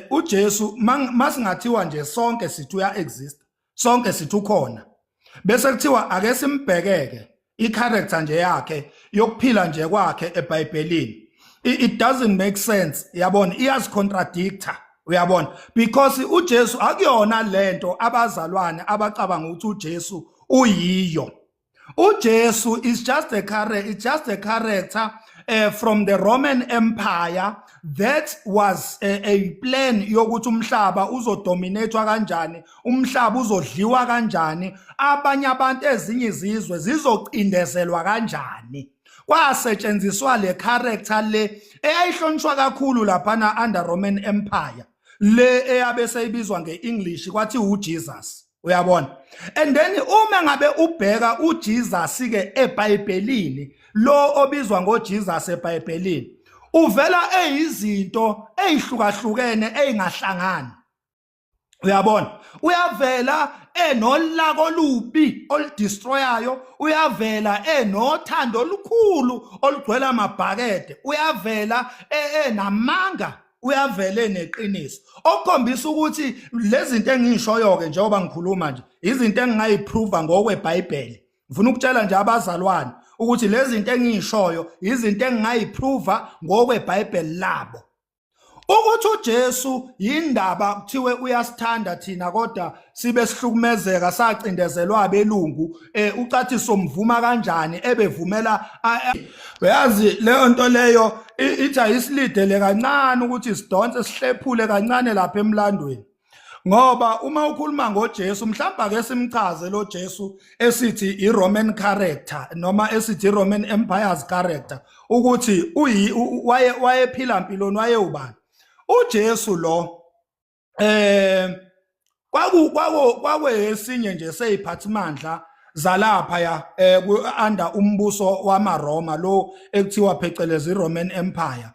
uJesu masingathiwa nje sonke sithi uya exist, sonke sithi ukhona. Bese kuthiwa ake simbhekeke i-character nje yakhe yokuphila nje kwakhe eBhayibhelini. It doesn't make sense, uyabona, iyasicontradicta, uyabona, because uJesu akuyona lento abazalwane abacabanga ukuthi uJesu uyiyo. uJesu is just a character from the Roman Empire that was a plan yokuthi umhlaba uzodominatwa kanjani, umhlaba uzodliwa kanjani, abanye abantu ezinye izizwe zizocindezelwa kanjani. Kwasetshenziswa le character le eyayihlonishwa kakhulu laphana under Roman Empire, le eyabe seyibizwa nge-English kwathi uJesus, uyabona. And then uma ngabe ubheka uJesus ke eBhayibhelini, lo obizwa ngoJesus eBhayibhelini, uvela eyizinto ezihlukahlukene ezingahlangani, uyabona. Uyavela enolaka olubi oludestroyayo, uyavela enothando olukhulu olugcwele amabhakede, uyavela enamanga, uyavele neqiniso. Okukhombisa ukuthi lezi zinto engishoyo ke njengoba ngikhuluma nje izinto engingayiprova ngokweBhayibheli. Ngifuna ukutshela nje abazalwane ukuthi lezi zinto engishoyo izinto engingayiprova ngokweBhayibheli labo. Ukuthi uJesu yindaba kuthiwe uyasithanda thina kodwa sibe sihlukumezeka sacindezelwa abelungu, ucathi somvuma kanjani ebevumela. Uyazi leyo nto leyo ithi ayisilidele kancane ukuthi sidonse sihlephule kancane lapha emlandweni, ngoba uma ukhuluma ngoJesu mhlawumbe ake simchaze lo Jesu esithi i-Roman character noma esithi i-Roman Empire's character ukuthi wayephila impiloni, wayewubani uJesu lo. Kwakuyesinye nje seyiphathimandla zalapha ya under umbuso wamaRoma lo ekuthiwa phecelezi i-Roman Empire.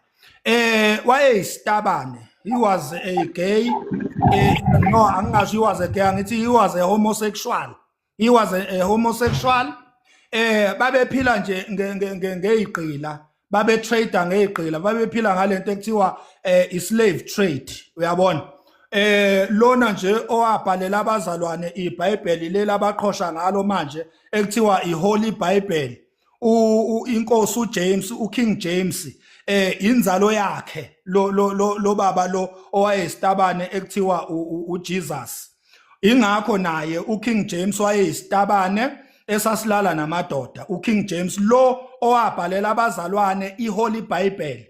Wayeyisitabane, he was a gay, no angingasho he was a gay, angithi he was a homosexual, he was a homosexual. Babephila nje ngeyigqila, babetrader ngeyigqila, babephila ngalento ekuthiwa i-slave trade, uyabona. Lona nje owabhalela abazalwane iBhayibheli lela abaqhosha ngalo manje ekuthiwa iHoly Bible, inkosi uJames, uKing James, inzalo yakhe lo baba lo owayesitabane ekuthiwa uJesus. Ingakho naye uKing James wayeyisitabane esasilala namadoda. uKing James lo owabhalela abazalwane iHoly Bible